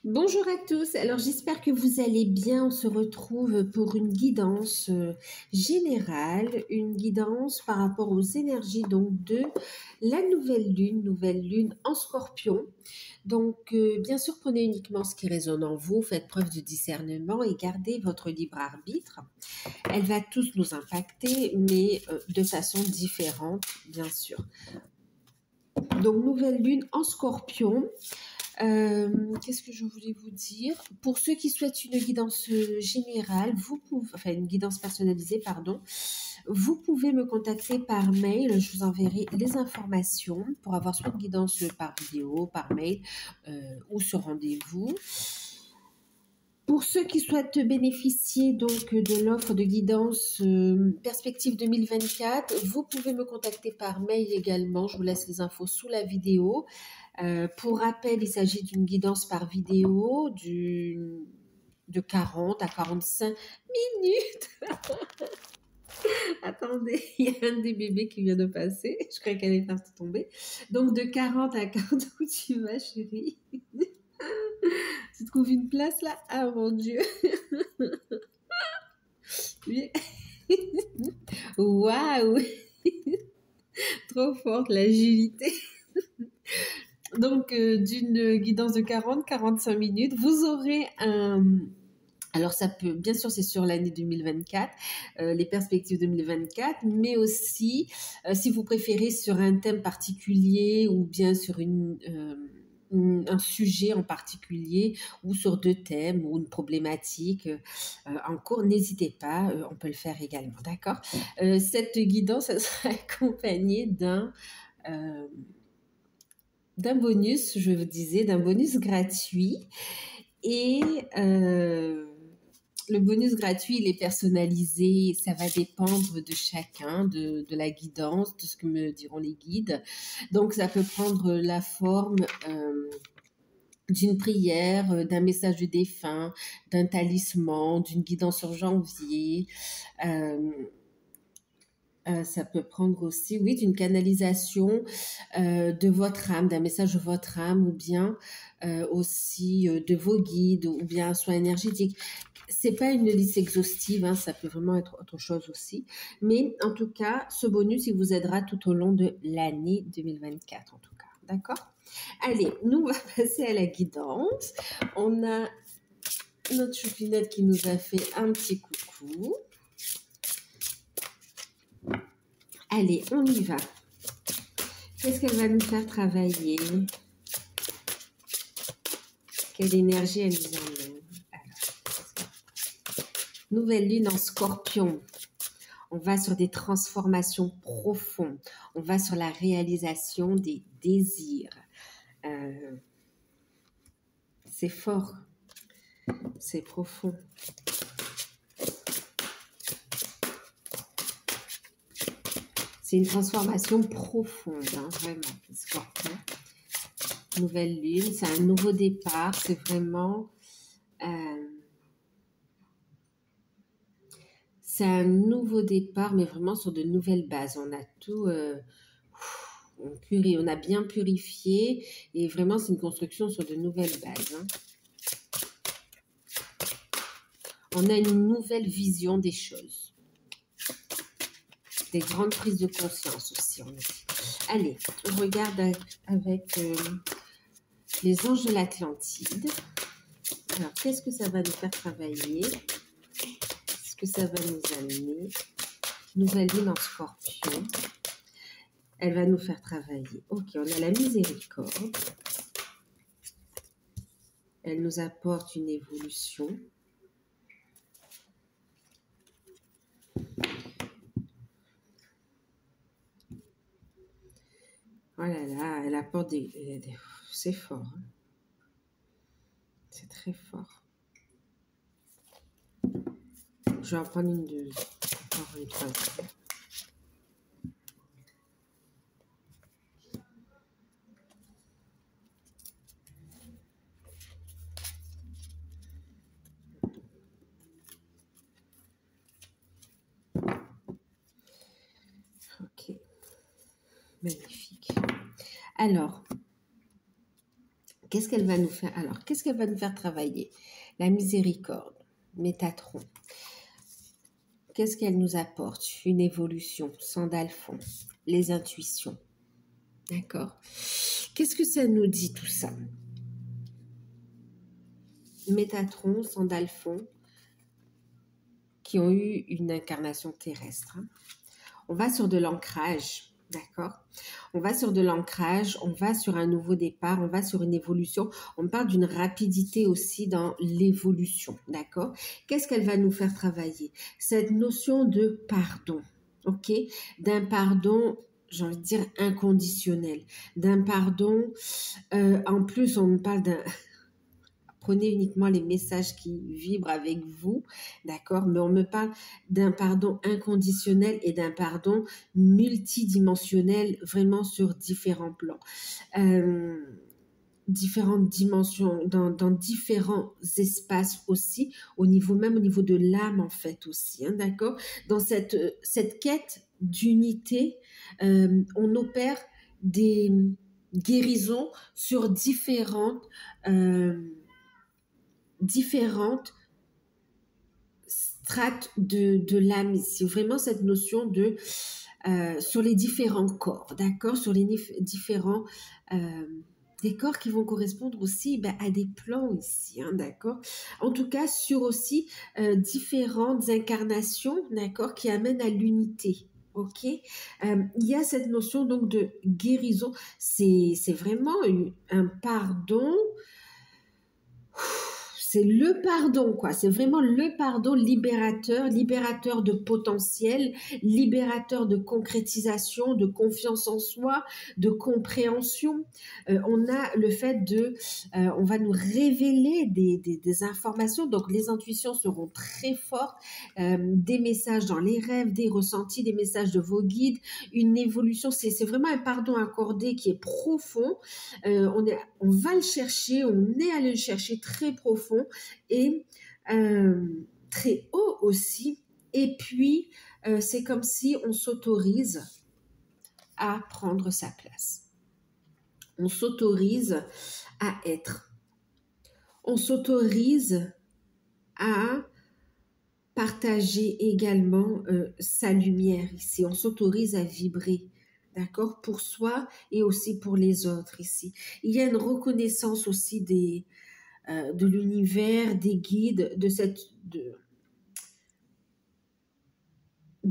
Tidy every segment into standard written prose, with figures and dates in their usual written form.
Bonjour à tous, alors j'espère que vous allez bien. On se retrouve pour une guidance générale, une guidance par rapport aux énergies donc de la nouvelle lune en Scorpion. Donc bien sûr prenez uniquement ce qui résonne en vous, faites preuve de discernement et gardez votre libre arbitre. Elle va tous nous impacter mais de façon différente bien sûr. Donc nouvelle lune en Scorpion. Qu'est-ce que je voulais vous dire? Pour ceux qui souhaitent une guidance générale, vous pouvez, enfin une guidance personnalisée, pardon, vous pouvez me contacter par mail. Je vous enverrai les informations pour avoir soit une guidance par vidéo, par mail ou sur rendez-vous. Pour ceux qui souhaitent bénéficier donc de l'offre de guidance Perspective 2024, vous pouvez me contacter par mail également. Je vous laisse les infos sous la vidéo. Pour rappel, il s'agit d'une guidance par vidéo de 40 à 45 minutes. Attendez, il y a un des bébés qui vient de passer. Je crois qu'elle est partie tomber. Donc de 40 à 40, où tu vas, chérie? Tu trouves une place là? Ah mon Dieu. Waouh. Trop forte l'agilité. Donc d'une guidance de 40-45 minutes, vous aurez un... Alors ça peut, bien sûr c'est sur l'année 2024, les perspectives 2024, mais aussi si vous préférez sur un thème particulier ou bien sur un sujet en particulier ou sur deux thèmes ou une problématique en cours, n'hésitez pas, on peut le faire également, d'accord. Cette guidance elle sera accompagnée d'un bonus, je vous disais, d'un bonus gratuit. Et le bonus gratuit, il est personnalisé, ça va dépendre de chacun, de la guidance, de ce que me diront les guides. Donc, ça peut prendre la forme d'une prière, d'un message du défunt, d'un talisman, d'une guidance sur janvier. Ça peut prendre aussi, oui, d'une canalisation de votre âme, d'un message de votre âme, ou bien aussi de vos guides, ou bien un soin énergétique. C'est pas une liste exhaustive, hein, ça peut vraiment être autre chose aussi. Mais en tout cas, ce bonus, il vous aidera tout au long de l'année 2024, en tout cas. D'accord? Allez, nous, on va passer à la guidance. On a notre choupinette qui nous a fait un petit coucou. Allez, on y va. Qu'est-ce qu'elle va nous faire travailler? Quelle énergie elle nous emmène? Alors, nouvelle lune en Scorpion. On va sur des transformations profondes. On va sur la réalisation des désirs. C'est fort. C'est profond. C'est une transformation profonde, hein, vraiment, Scorpion. Nouvelle lune, c'est un nouveau départ, c'est vraiment... c'est un nouveau départ, mais vraiment sur de nouvelles bases. On a tout... on a bien purifié, et vraiment, c'est une construction sur de nouvelles bases. Hein. On a une nouvelle vision des choses. Des grandes prises de conscience aussi, on a dit. Allez, on regarde avec les anges de l'Atlantide. Alors, qu'est-ce que ça va nous faire travailler? Qu'est-ce que ça va nous amener? Nouvelle lune en Scorpion. Elle va nous faire travailler. Ok, on a la miséricorde. Elle nous apporte une évolution. Oh là là, elle apporte des... C'est fort. Hein. C'est très fort. Je vais en prendre une deuxième. Encore une troisième. Magnifique. Alors, Qu'est-ce qu'elle va nous faire? Alors, qu'est-ce qu'elle va nous faire travailler? La miséricorde, Métatron. Qu'est-ce qu'elle nous apporte? Une évolution, Sandalphon, les intuitions. D'accord? Qu'est-ce que ça nous dit tout ça? Métatron, Sandalphon, qui ont eu une incarnation terrestre. On va sur de l'ancrage, d'accord? On va sur de l'ancrage, on va sur un nouveau départ, on va sur une évolution. On parle d'une rapidité aussi dans l'évolution, d'accord? Qu'est-ce qu'elle va nous faire travailler? Cette notion de pardon, ok? D'un pardon, j'ai envie de dire inconditionnel, d'un pardon, en plus on parle d'un... Prenez uniquement les messages qui vibrent avec vous, d'accord? Mais on me parle d'un pardon inconditionnel et d'un pardon multidimensionnel, vraiment sur différents plans. Différentes dimensions, dans différents espaces aussi, même au niveau de l'âme en fait aussi, hein, d'accord? Dans cette quête d'unité, on opère des guérisons sur différentes strates de l'âme ici. Vraiment cette notion de sur les différents corps, d'accord? Sur les différents des corps qui vont correspondre aussi à des plans ici, hein, d'accord? En tout cas, sur aussi différentes incarnations, d'accord, qui amènent à l'unité. Ok, il y a cette notion donc de guérison. C'est vraiment un pardon. C'est le pardon, quoi. C'est vraiment le pardon libérateur, libérateur de potentiel, libérateur de concrétisation, de confiance en soi, de compréhension. On a le fait on va nous révéler des informations. Donc, les intuitions seront très fortes, des messages dans les rêves, des ressentis, des messages de vos guides, une évolution. C'est vraiment un pardon accordé qui est profond. On va le chercher, on est allé le chercher très profond et très haut aussi. Et puis, c'est comme si on s'autorise à prendre sa place. On s'autorise à être. On s'autorise à partager également sa lumière ici. On s'autorise à vibrer. D'accord? Pour soi et aussi pour les autres ici. Il y a une reconnaissance aussi de l'univers, des guides, de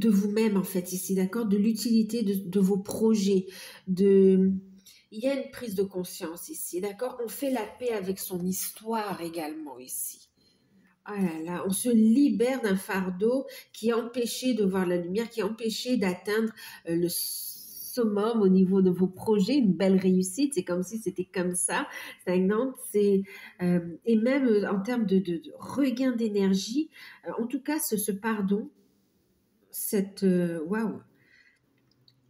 vous-même en fait ici, d'accord? De l'utilité de vos projets. Il y a une prise de conscience ici, d'accord? On fait la paix avec son histoire également ici. Ah là là, on se libère d'un fardeau qui empêchait de voir la lumière, qui empêchait d'atteindre le summum au niveau de vos projets, une belle réussite. C'est comme si c'était comme ça, stagnante. Et même en termes de regain d'énergie, en tout cas, ce pardon, waouh,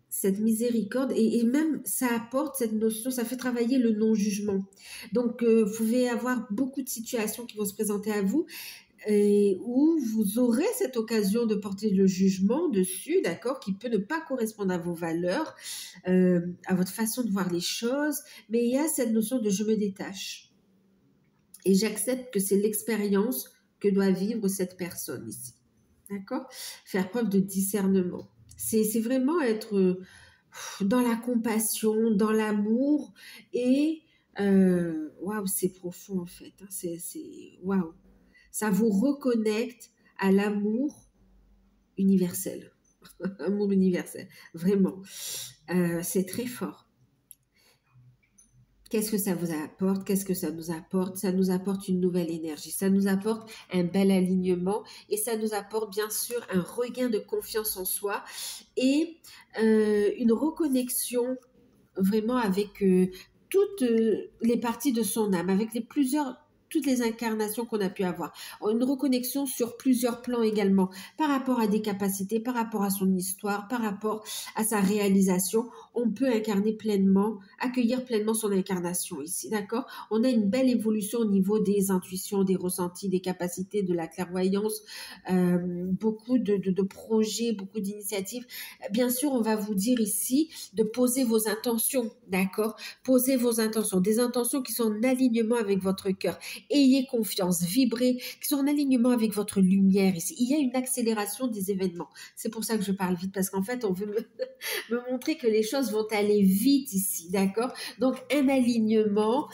cette miséricorde, et même ça apporte cette notion, ça fait travailler le non-jugement. Donc, vous pouvez avoir beaucoup de situations qui vont se présenter à vous, et où vous aurez cette occasion de porter le jugement dessus, d'accord, qui peut ne pas correspondre à vos valeurs, à votre façon de voir les choses, mais il y a cette notion de je me détache. Et j'accepte que c'est l'expérience que doit vivre cette personne ici. D'accord? Faire preuve de discernement. C'est vraiment être dans la compassion, dans l'amour, et waouh, c'est profond en fait. Hein, c'est waouh. Ça vous reconnecte à l'amour universel. Amour universel, vraiment. C'est très fort. Qu'est-ce que ça vous apporte? Qu'est-ce que ça nous apporte? Ça nous apporte une nouvelle énergie, ça nous apporte un bel alignement, et ça nous apporte bien sûr un regain de confiance en soi et une reconnexion vraiment avec toutes les parties de son âme, avec les plusieurs toutes les incarnations qu'on a pu avoir. Une reconnexion sur plusieurs plans également, par rapport à des capacités, par rapport à son histoire, par rapport à sa réalisation. On peut incarner pleinement, accueillir pleinement son incarnation ici, d'accord? On a une belle évolution au niveau des intuitions, des ressentis, des capacités, de la clairvoyance, beaucoup de projets, beaucoup d'initiatives. Bien sûr, on va vous dire ici de poser vos intentions, d'accord? Posez vos intentions, des intentions qui sont en alignement avec votre cœur. Ayez confiance, vibrez, qui sont en alignement avec votre lumière ici. Il y a une accélération des événements. C'est pour ça que je parle vite, parce qu'en fait, on veut me montrer que les choses vont aller vite ici, d'accord? Donc, un alignement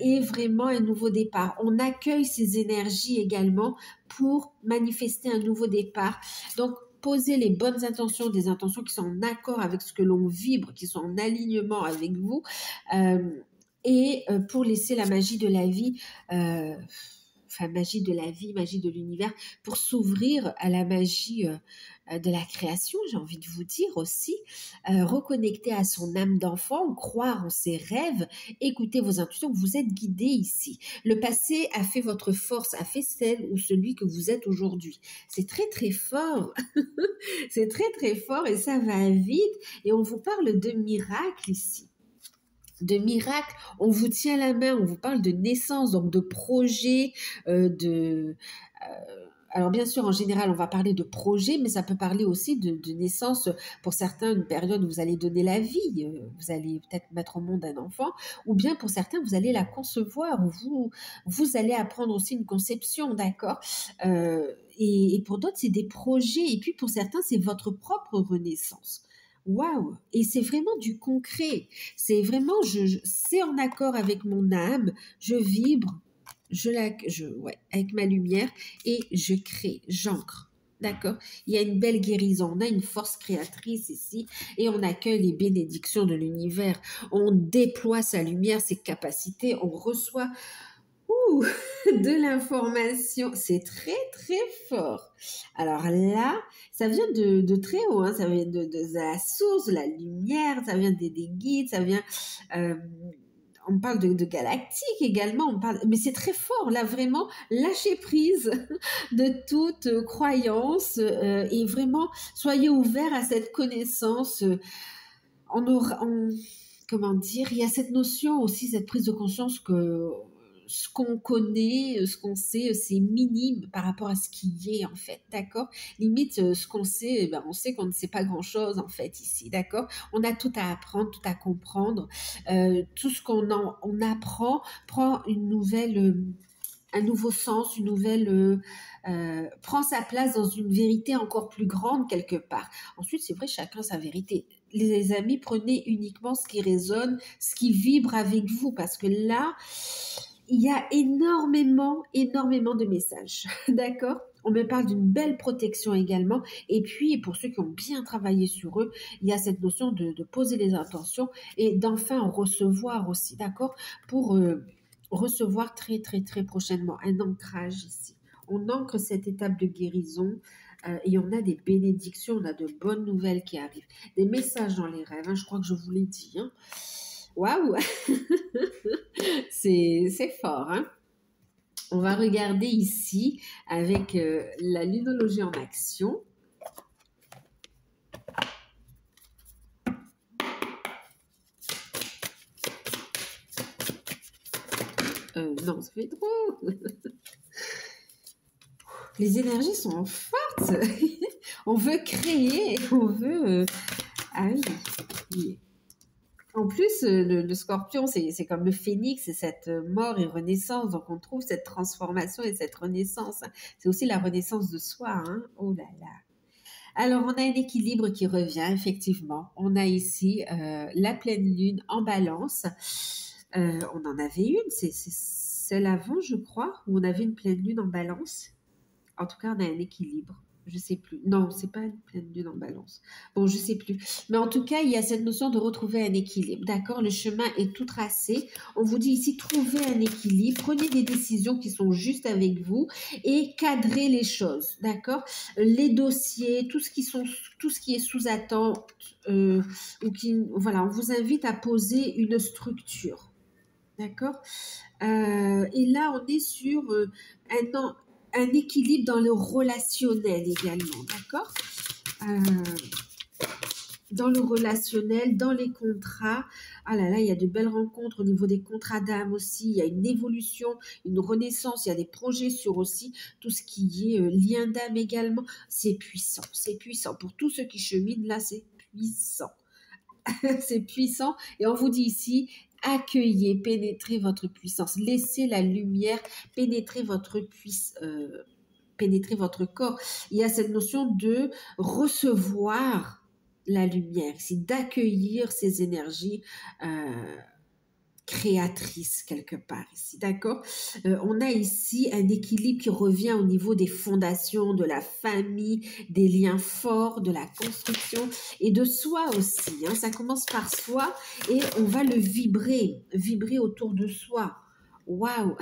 et vraiment un nouveau départ. On accueille ces énergies également pour manifester un nouveau départ. Donc, posez les bonnes intentions, des intentions qui sont en accord avec ce que l'on vibre, qui sont en alignement avec vous, pour laisser la magie de la vie, magie de la vie, magie de l'univers, pour s'ouvrir à la magie de la création, j'ai envie de vous dire aussi, reconnecter à son âme d'enfant, croire en ses rêves, écouter vos intuitions, vous êtes guidé ici. Le passé a fait votre force, a fait celle ou celui que vous êtes aujourd'hui. C'est très très fort, c'est très très fort et ça va vite et on vous parle de miracles ici. De miracles, on vous tient la main, on vous parle de naissance, donc de projets, alors bien sûr, en général, on va parler de projet, mais ça peut parler aussi de naissance. Pour certains, une période où vous allez donner la vie, vous allez peut-être mettre au monde un enfant, ou bien pour certains, vous allez la concevoir, ou vous allez apprendre aussi une conception, d'accord? Et pour d'autres, c'est des projets, et puis pour certains, c'est votre propre renaissance. Waouh! Et c'est vraiment du concret. C'est vraiment, c'est en accord avec mon âme, je vibre, avec ma lumière et je crée, j'ancre. D'accord? Il y a une belle guérison, on a une force créatrice ici et on accueille les bénédictions de l'univers. On déploie sa lumière, ses capacités, on reçoit de l'information. C'est très, très fort. Alors là, ça vient de très haut, hein, ça vient de la source, de la lumière, ça vient des guides, ça vient... on parle de galactique également, mais c'est très fort, là vraiment, lâchez prise de toute croyance et vraiment, soyez ouverts à cette connaissance. Comment dire, il y a cette notion aussi, cette prise de conscience que ce qu'on connaît, ce qu'on sait, c'est minime par rapport à ce qui est en fait, d'accord? Limite, ce qu'on sait, on sait qu'on ne sait pas grand-chose en fait ici, d'accord? On a tout à apprendre, tout à comprendre. Tout ce on apprend prend un nouveau sens, prend sa place dans une vérité encore plus grande quelque part. Ensuite, c'est vrai, chacun sa vérité. Les amis, prenez uniquement ce qui résonne, ce qui vibre avec vous, parce que là, il y a énormément de messages, d'accord? On me parle d'une belle protection également. Et puis, pour ceux qui ont bien travaillé sur eux, il y a cette notion de poser les intentions et d'enfin en recevoir aussi, d'accord? Pour recevoir très, très, très prochainement un ancrage ici. On ancre cette étape de guérison et on a des bénédictions, on a de bonnes nouvelles qui arrivent. Des messages dans les rêves, hein, je crois que je vous l'ai dit. Hein. Waouh! C'est fort, hein? On va regarder ici avec la lunologie en action. Non, ça fait trop. Les énergies sont fortes. On veut créer, on veut... Ah oui. En plus, le scorpion, c'est comme le phénix, c'est cette mort et renaissance. Donc, on trouve cette transformation et cette renaissance. C'est aussi la renaissance de soi. Hein? Oh là là. Alors, on a un équilibre qui revient, effectivement. On a ici la pleine lune en balance. On en avait une, c'est celle avant, je crois, où on avait une pleine lune en balance. En tout cas, on a un équilibre. Je sais plus. Non, c'est pas une pleine lune en balance. Bon, je sais plus. Mais en tout cas, il y a cette notion de retrouver un équilibre. D'accord? Le chemin est tout tracé. On vous dit ici, trouvez un équilibre. Prenez des décisions qui sont justes avec vous et cadrez les choses. D'accord? Les dossiers, tout ce qui est sous attente, voilà, on vous invite à poser une structure. D'accord? Et là, on est sur un équilibre dans le relationnel également. D'accord? Euh, dans le relationnel, dans les contrats. Ah là là, il y a de belles rencontres au niveau des contrats d'âme aussi. Il y a une évolution, une renaissance. Il y a des projets sur aussi tout ce qui est lien d'âme également. C'est puissant, c'est puissant. Pour tous ceux qui cheminent, là, c'est puissant. C'est puissant. Et on vous dit ici, accueillez, pénétrez votre puissance. Laissez la lumière pénétrer votre pénétrer votre corps. Il y a cette notion de recevoir la lumière, ici, d'accueillir ces énergies créatrices quelque part ici, d'accord? On a ici un équilibre qui revient au niveau des fondations, de la famille, des liens forts, de la construction et de soi aussi, hein. Ça commence par soi et on va le vibrer, vibrer autour de soi. Waouh!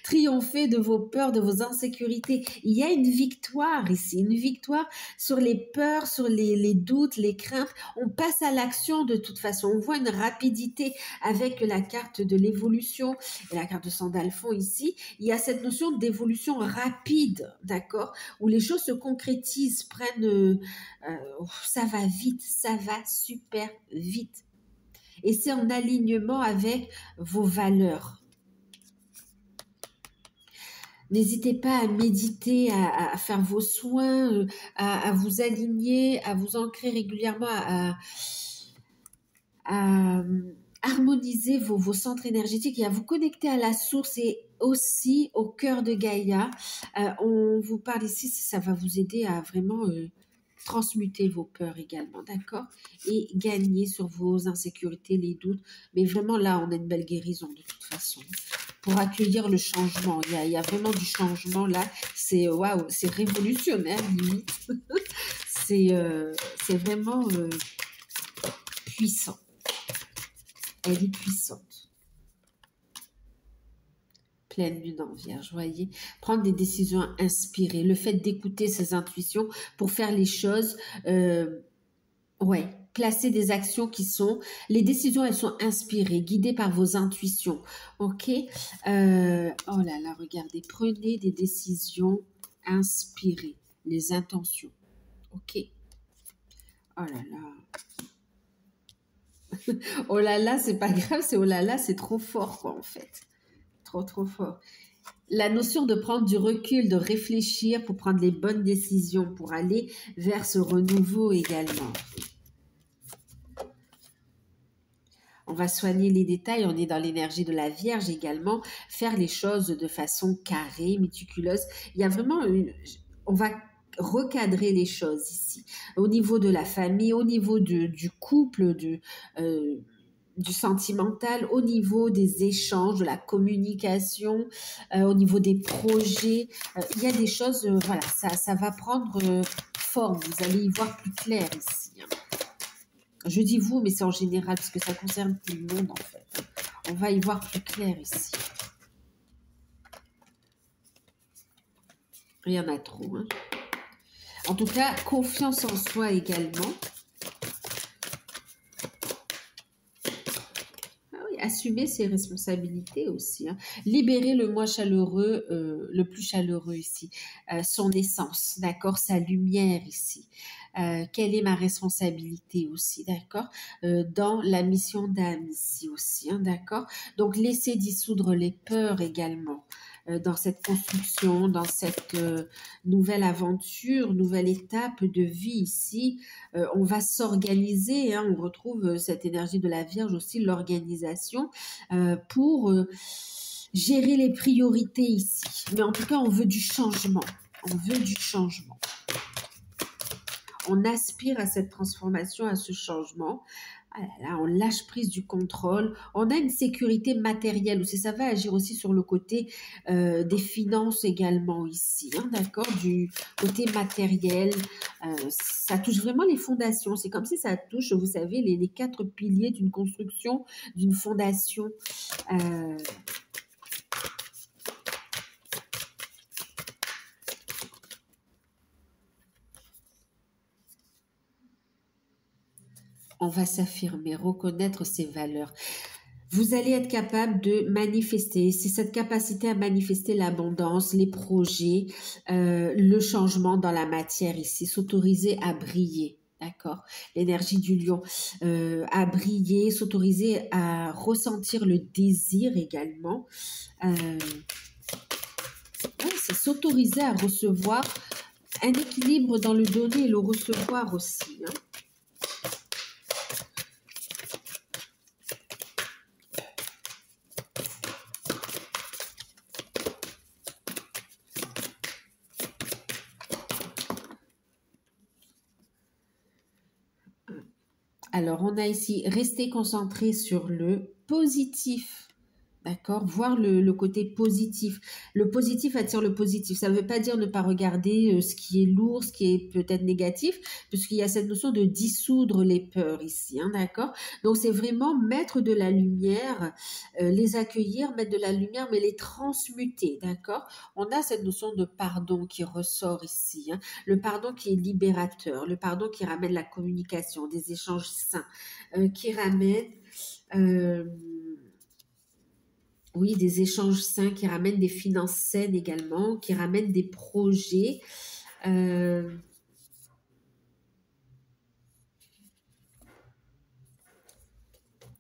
Triompher de vos peurs, de vos insécurités. Il y a une victoire ici, une victoire sur les peurs, sur les doutes, les craintes. On passe à l'action de toute façon. On voit une rapidité avec la carte de l'évolution et la carte de Sandalphon ici. Il y a cette notion d'évolution rapide, d'accord, où les choses se concrétisent, ça va vite, ça va super vite. Et c'est en alignement avec vos valeurs. N'hésitez pas à méditer, à faire vos soins, à vous aligner, à vous ancrer régulièrement, à harmoniser vos centres énergétiques et à vous connecter à la source et aussi au cœur de Gaïa. On vous parle ici, ça va vous aider à vraiment transmuter vos peurs également, d'accord? Et gagner sur vos insécurités, les doutes. Mais vraiment là, on a une belle guérison de toute façon. Pour accueillir le changement. Il y a vraiment du changement là. C'est waouh, c'est révolutionnaire limite. C'est vraiment puissant. Elle est puissante. Pleine lune en vierge, voyez. Prendre des décisions inspirées. Le fait d'écouter ses intuitions pour faire les choses. Ouais. Placer des actions qui sont... Les décisions, elles sont inspirées, guidées par vos intuitions. Ok? Oh là là, regardez. Prenez des décisions inspirées. Les intentions. Ok? Oh là là. Oh là là, c'est pas grave, c'est oh là là, c'est trop fort, quoi, en fait. Trop, trop fort. La notion de prendre du recul, de réfléchir pour prendre les bonnes décisions, pour aller vers ce renouveau également. On va soigner les détails, on est dans l'énergie de la Vierge également, faire les choses de façon carrée, méticuleuse. Il y a vraiment on va recadrer les choses ici, au niveau de la famille, au niveau du couple, du sentimental, au niveau des échanges, de la communication, au niveau des projets. Il y a des choses, voilà, ça va prendre forme, vous allez y voir plus clair ici, hein. Je dis vous, mais c'est en général, parce que ça concerne tout le monde, en fait. On va y voir plus clair ici. Il y en a trop, hein. En tout cas, confiance en soi également. Ah oui, assumer ses responsabilités aussi, hein. Libérer le moi chaleureux, le plus chaleureux ici. Son essence, d'accord? Sa lumière ici. Quelle est ma responsabilité aussi, d'accord? Dans la mission d'âme ici aussi, hein, d'accord? Donc, laisser dissoudre les peurs également dans cette construction, dans cette nouvelle aventure, nouvelle étape de vie ici. On va s'organiser, hein, on retrouve cette énergie de la Vierge aussi, l'organisation, pour gérer les priorités ici. Mais en tout cas, on veut du changement. On veut du changement. On aspire à cette transformation, à ce changement. Ah là là, on lâche prise du contrôle. On a une sécurité matérielle aussi. Ça va agir aussi sur le côté des finances également ici, hein, d'accord? Du côté matériel. Ça touche vraiment les fondations. C'est comme si ça touche, vous savez, les 4 piliers d'une construction, d'une fondation. On va s'affirmer, reconnaître ses valeurs. vous allez être capable de manifester. C'est cette capacité à manifester l'abondance, les projets, le changement dans la matière ici, s'autoriser à briller. D'accord? L'énergie du lion, à briller, s'autoriser à ressentir le désir également. C'est s'autoriser à recevoir un équilibre dans le donner et le recevoir aussi. Hein. Alors, on a ici rester concentré sur le positif. D'accord? Voir le côté positif. Le positif attire le positif. Ça ne veut pas dire ne pas regarder ce qui est lourd, ce qui est peut-être négatif, puisqu'il y a cette notion de dissoudre les peurs ici. Hein, d'accord? Donc, c'est vraiment mettre de la lumière, les accueillir, mettre de la lumière, mais les transmuter. D'accord? On a cette notion de pardon qui ressort ici. Hein, le pardon qui est libérateur, le pardon qui ramène la communication, des échanges sains, qui ramène... oui, des échanges sains qui ramènent des finances saines également, qui ramènent des projets.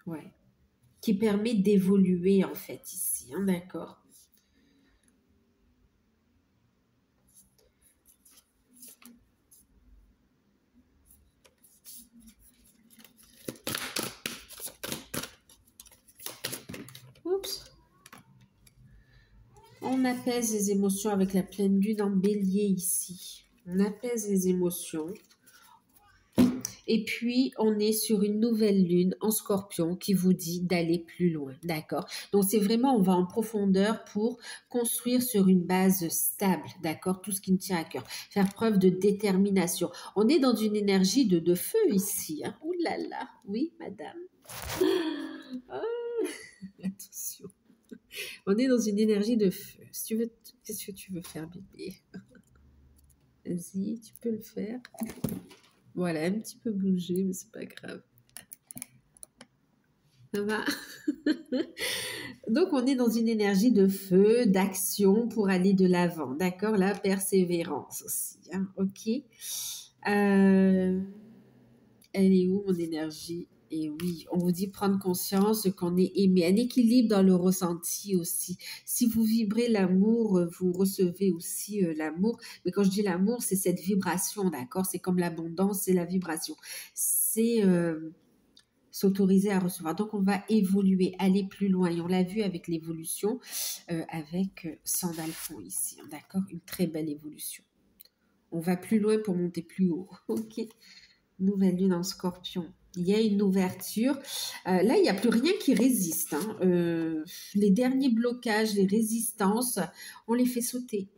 Ouais, qui permet d'évoluer en fait ici, hein, d'accord. Oups. On apaise les émotions avec la pleine lune en bélier ici. On apaise les émotions. Et puis, on est sur une nouvelle lune en scorpion qui vous dit d'aller plus loin, d'accord? Donc, c'est vraiment, on va en profondeur pour construire sur une base stable, d'accord? Tout ce qui me tient à cœur. Faire preuve de détermination. On est dans une énergie de feu ici. Hein? Ouh là là, oui, madame. Ah, attention. On est dans une énergie de feu. Si tu veux, qu'est-ce que tu veux faire, bébé? Vas-y, tu peux le faire. Voilà, un petit peu bougé, mais c'est pas grave. Ça va? Donc, on est dans une énergie de feu, d'action pour aller de l'avant. D'accord? La persévérance aussi. Hein? OK. Elle est où, mon énergie? Et oui, on vous dit prendre conscience qu'on est aimé, un équilibre dans le ressenti aussi. Si vous vibrez l'amour, vous recevez aussi l'amour. Mais quand je dis l'amour, c'est cette vibration, d'accord? C'est comme l'abondance, c'est la vibration. C'est s'autoriser à recevoir. Donc, on va évoluer, aller plus loin. Et on l'a vu avec l'évolution, avec Sandalphon ici, hein, d'accord? Une très belle évolution. On va plus loin pour monter plus haut, ok? Nouvelle lune en scorpion. Il y a une ouverture. Là, il n'y a plus rien qui résiste. Hein. Les derniers blocages, les résistances, on les fait sauter.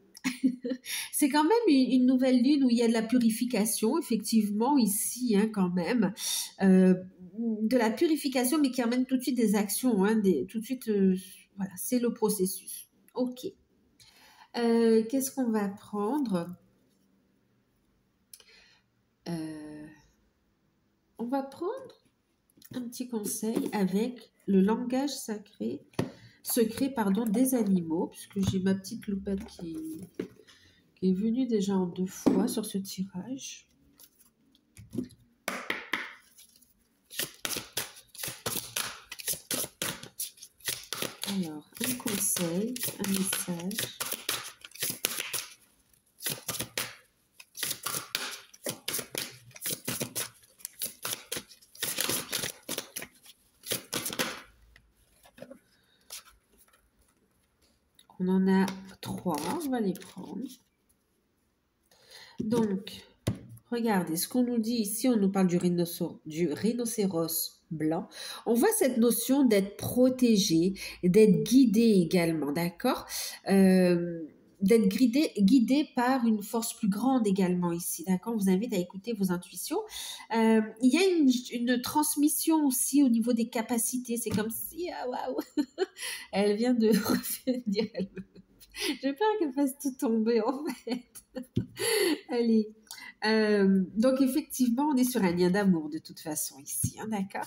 C'est quand même une nouvelle lune où il y a de la purification, effectivement, ici, hein, quand même. De la purification, mais qui amène tout de suite des actions. Hein, tout de suite, voilà, c'est le processus. OK. Qu'est-ce qu'on va prendre? On va prendre un petit conseil avec le langage secret pardon, des animaux, puisque j'ai ma petite loupette qui est venue déjà en 2 fois sur ce tirage. Alors, un conseil, un message. On en a 3, on va les prendre. Donc, regardez, ce qu'on nous dit ici, on nous parle du rhinocéros blanc. On voit cette notion d'être protégé, d'être guidé également, d'accord? D'être guidé par une force plus grande également ici, d'accord? On vous invite à écouter vos intuitions. Il y a une transmission aussi au niveau des capacités. C'est comme si, ah waouh, elle vient de revenir. J'ai peur qu'elle fasse tout tomber en fait. Allez. Donc effectivement, on est sur un lien d'amour de toute façon ici, hein, d'accord?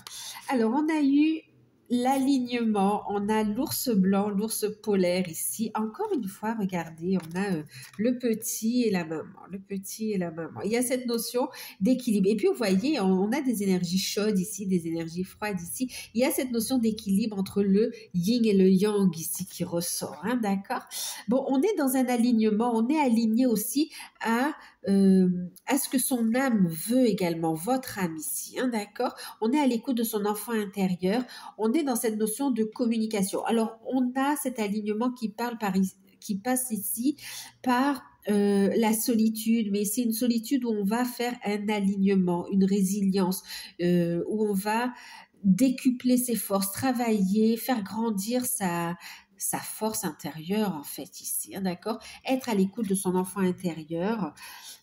Alors, on a eu l'alignement, on a l'ours blanc, l'ours polaire ici. Encore une fois, regardez, on a le petit et la maman, le petit et la maman. Il y a cette notion d'équilibre. Et puis, vous voyez, on a des énergies chaudes ici, des énergies froides ici. Il y a cette notion d'équilibre entre le yin et le yang ici qui ressort, hein, d'accord? Bon, on est dans un alignement, on est aligné aussi à ce que son âme veut également, votre âme ici, hein, d'accord? On est à l'écoute de son enfant intérieur, on est dans cette notion de communication. Alors, on a cet alignement qui passe ici par la solitude, mais c'est une solitude où on va faire un alignement, une résilience, où on va décupler ses forces, travailler, faire grandir sa force intérieure en fait ici, hein, d'accord? Être à l'écoute de son enfant intérieur.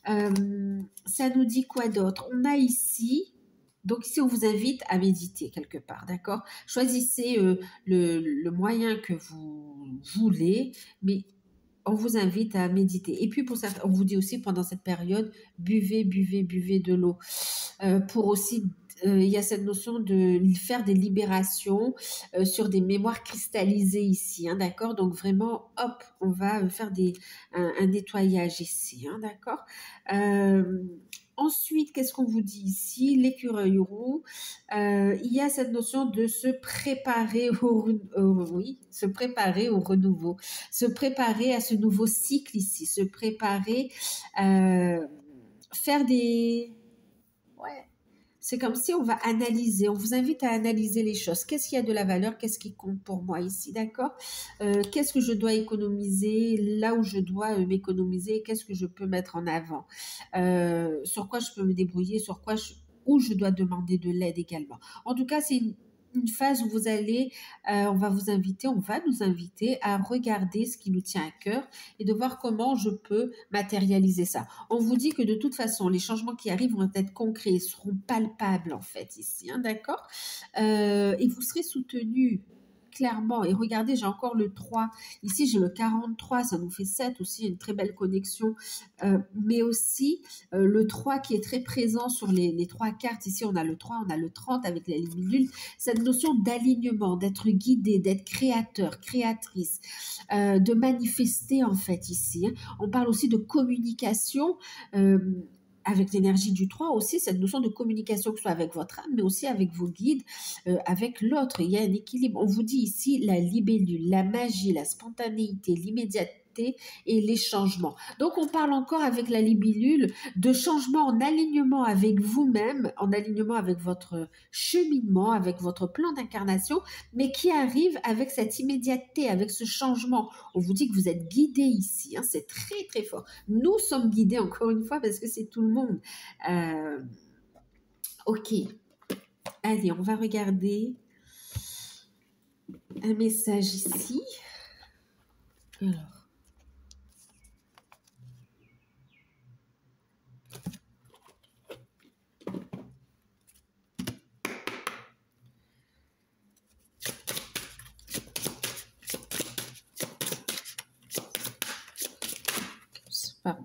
Ça nous dit quoi d'autre? On a ici, donc ici on vous invite à méditer quelque part, d'accord? Choisissez le moyen que vous voulez, mais on vous invite à méditer. Et puis pour ça, on vous dit aussi pendant cette période, buvez, buvez, buvez de l'eau. Pour aussi il y a cette notion de faire des libérations sur des mémoires cristallisées ici, hein, d'accord? Donc vraiment, hop, on va faire un nettoyage ici, hein, d'accord? Euh, Ensuite, qu'est-ce qu'on vous dit ici? L'écureuil roux. Il y a cette notion de se préparer oui, se préparer au renouveau, se préparer à ce nouveau cycle ici, se préparer, faire des... Ouais, c'est comme si on va analyser, on vous invite à analyser les choses. Qu'est-ce qui a de la valeur? Qu'est-ce qui compte pour moi ici, d'accord? Qu'est-ce que je dois économiser? Là où je dois m'économiser, qu'est-ce que je peux mettre en avant? Sur quoi je peux me débrouiller? Où je dois demander de l'aide également. En tout cas, c'est une phase où vous allez, on va nous inviter à regarder ce qui nous tient à cœur et de voir comment je peux matérialiser ça. On vous dit que de toute façon, les changements qui arrivent vont être concrets, seront palpables en fait ici, hein, d'accord? Et vous serez soutenu clairement. Et regardez, j'ai encore le 3. Ici, j'ai le 43, ça nous fait 7 aussi, une très belle connexion. Mais aussi le 3 qui est très présent sur les trois cartes. Ici, on a le 3, on a le 30 avec la libellule. Cette notion d'alignement, d'être guidé, d'être créateur, créatrice, de manifester en fait ici, hein. On parle aussi de communication. Avec l'énergie du 3 aussi, cette notion de communication, que ce soit avec votre âme, mais aussi avec vos guides, avec l'autre. Il y a un équilibre. On vous dit ici la libellule, la magie, la spontanéité, l'immédiateté et les changements. Donc, on parle encore avec la libellule de changements en alignement avec vous-même, en alignement avec votre cheminement, avec votre plan d'incarnation, mais qui arrive avec cette immédiateté, avec ce changement. On vous dit que vous êtes guidé ici, hein, c'est très très fort. Nous sommes guidés encore une fois parce que c'est tout le monde. Ok, allez, on va regarder un message ici. Alors. Pardon.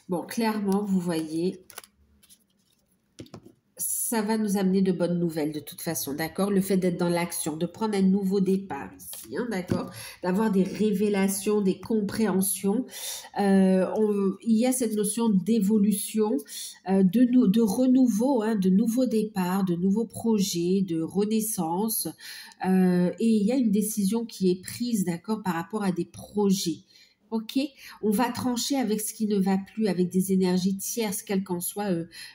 Bon, clairement, vous voyez, ça va nous amener de bonnes nouvelles de toute façon, d'accord? Le fait d'être dans l'action, de prendre un nouveau départ ici, hein, d'accord? D'avoir des révélations, des compréhensions. Il y a cette notion d'évolution, de renouveau, hein, de nouveaux départs, de nouveaux projets, de renaissance. Et il y a une décision qui est prise, d'accord, par rapport à des projets. Ok, on va trancher avec ce qui ne va plus, avec des énergies tierces, quelle qu'en soit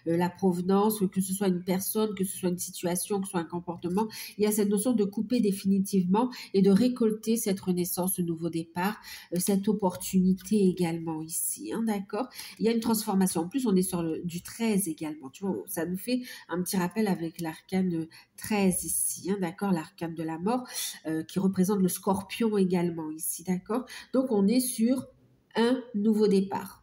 la provenance, que ce soit une personne, que ce soit une situation, que ce soit un comportement. Il y a cette notion de couper définitivement et de récolter cette renaissance, ce nouveau départ, cette opportunité également ici, hein, d'accord? Il y a une transformation. En plus, on est sur du 13 également. Tu vois, ça nous fait un petit rappel avec l'arcane 13 ici, hein, d'accord? L'arcane de la mort qui représente le scorpion également ici, d'accord? Donc, on est sur un nouveau départ.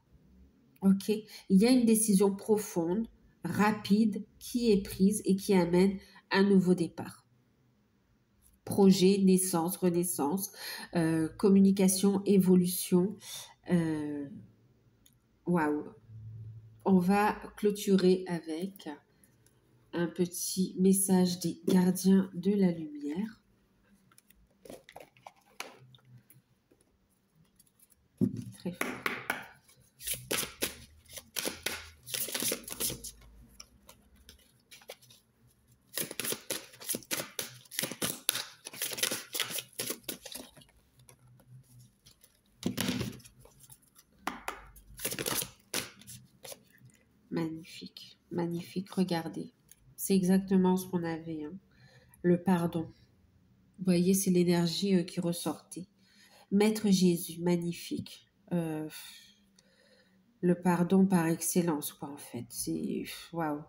Ok, il y a une décision profonde, rapide, qui est prise et qui amène un nouveau départ. projet, naissance, renaissance, communication, évolution. Waouh! On va clôturer avec un petit message des gardiens de la lumière. Très fort. Magnifique, magnifique, regardez. C'est exactement ce qu'on avait, hein. Le pardon. Vous voyez, c'est l'énergie qui ressortait. Maître Jésus, magnifique. Le pardon par excellence, quoi, en fait. C'est waouh.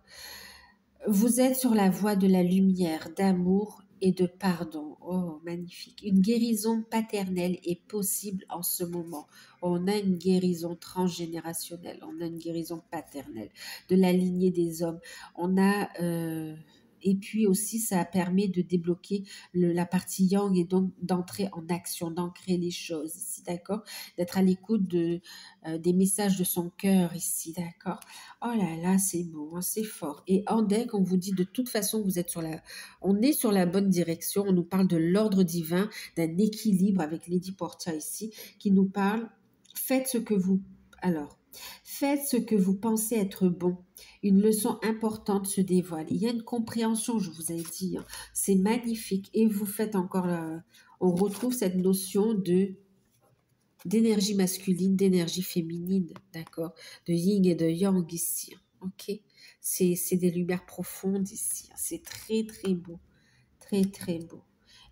Vous êtes sur la voie de la lumière, d'amour et de pardon. Oh, magnifique. Une guérison paternelle est possible en ce moment. On a une guérison transgénérationnelle, on a une guérison paternelle de la lignée des hommes. On a... et puis aussi, ça permet de débloquer la partie yang et donc d'entrer en action, d'ancrer les choses ici, d'accord? D'être à l'écoute des messages de son cœur ici, d'accord? Oh là là, c'est beau, hein, c'est fort. Et en deck, on vous dit de toute façon, on est sur la bonne direction. On nous parle de l'ordre divin, d'un équilibre avec Lady Portia ici, qui nous parle, faites ce que vous... Alors, faites ce que vous pensez être bon. Une leçon importante se dévoile. Il y a une compréhension, je vous ai dit. Hein. C'est magnifique. Et vous faites encore... on retrouve cette notion d'énergie masculine, d'énergie féminine, d'accord? De yin et de yang ici, hein, ok? C'est des lumières profondes ici. Hein. C'est très, très beau. Très, très beau.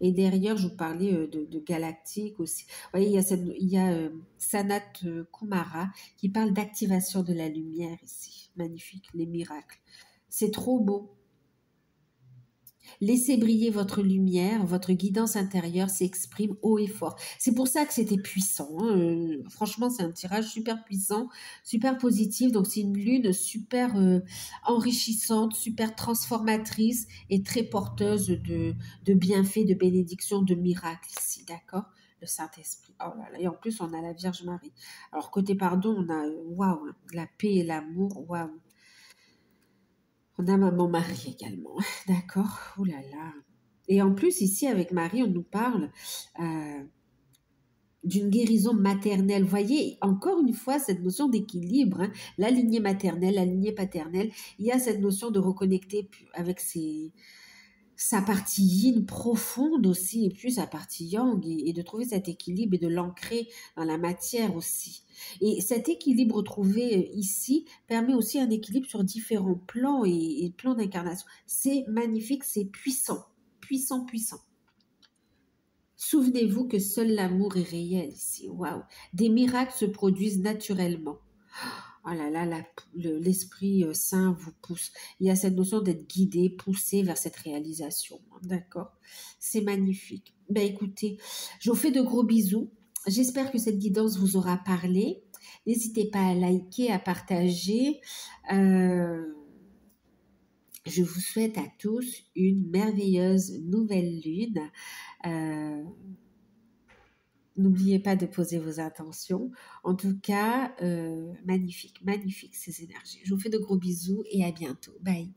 Et derrière, je vous parlais de galactique aussi. Vous voyez, il y a Sanat Kumara qui parle d'activation de la lumière ici. Magnifique, les miracles. C'est trop beau. Laissez briller votre lumière, votre guidance intérieure s'exprime haut et fort. C'est pour ça que c'était puissant. Hein. Franchement, c'est un tirage super puissant, super positif. Donc, c'est une lune super enrichissante, super transformatrice et très porteuse de bienfaits, de bénédictions, de miracles ici, d'accord? Le Saint-Esprit. Oh là là. Et en plus, on a la Vierge Marie. Alors, côté pardon, on a, waouh, la paix et l'amour, waouh. On a maman Marie également, d'accord? Ouh là là. Et en plus, ici, avec Marie, on nous parle d'une guérison maternelle. Vous voyez, encore une fois, cette notion d'équilibre, hein, la lignée maternelle, la lignée paternelle, il y a cette notion de reconnecter avec sa partie yin profonde aussi, et puis sa partie yang, et de trouver cet équilibre et de l'ancrer dans la matière aussi. Et cet équilibre trouvé ici permet aussi un équilibre sur différents plans et plans d'incarnation. C'est magnifique, c'est puissant, puissant, puissant. Souvenez-vous que seul l'amour est réel ici. Waouh! Des miracles se produisent naturellement. Oh là là, l'Esprit Saint vous pousse. Il y a cette notion d'être guidé, poussé vers cette réalisation. D'accord? C'est magnifique. Ben écoutez, je vous fais de gros bisous. J'espère que cette guidance vous aura parlé. N'hésitez pas à liker, à partager. Je vous souhaite à tous une merveilleuse nouvelle lune. N'oubliez pas de poser vos intentions. En tout cas, magnifique, magnifique ces énergies. Je vous fais de gros bisous et à bientôt. Bye.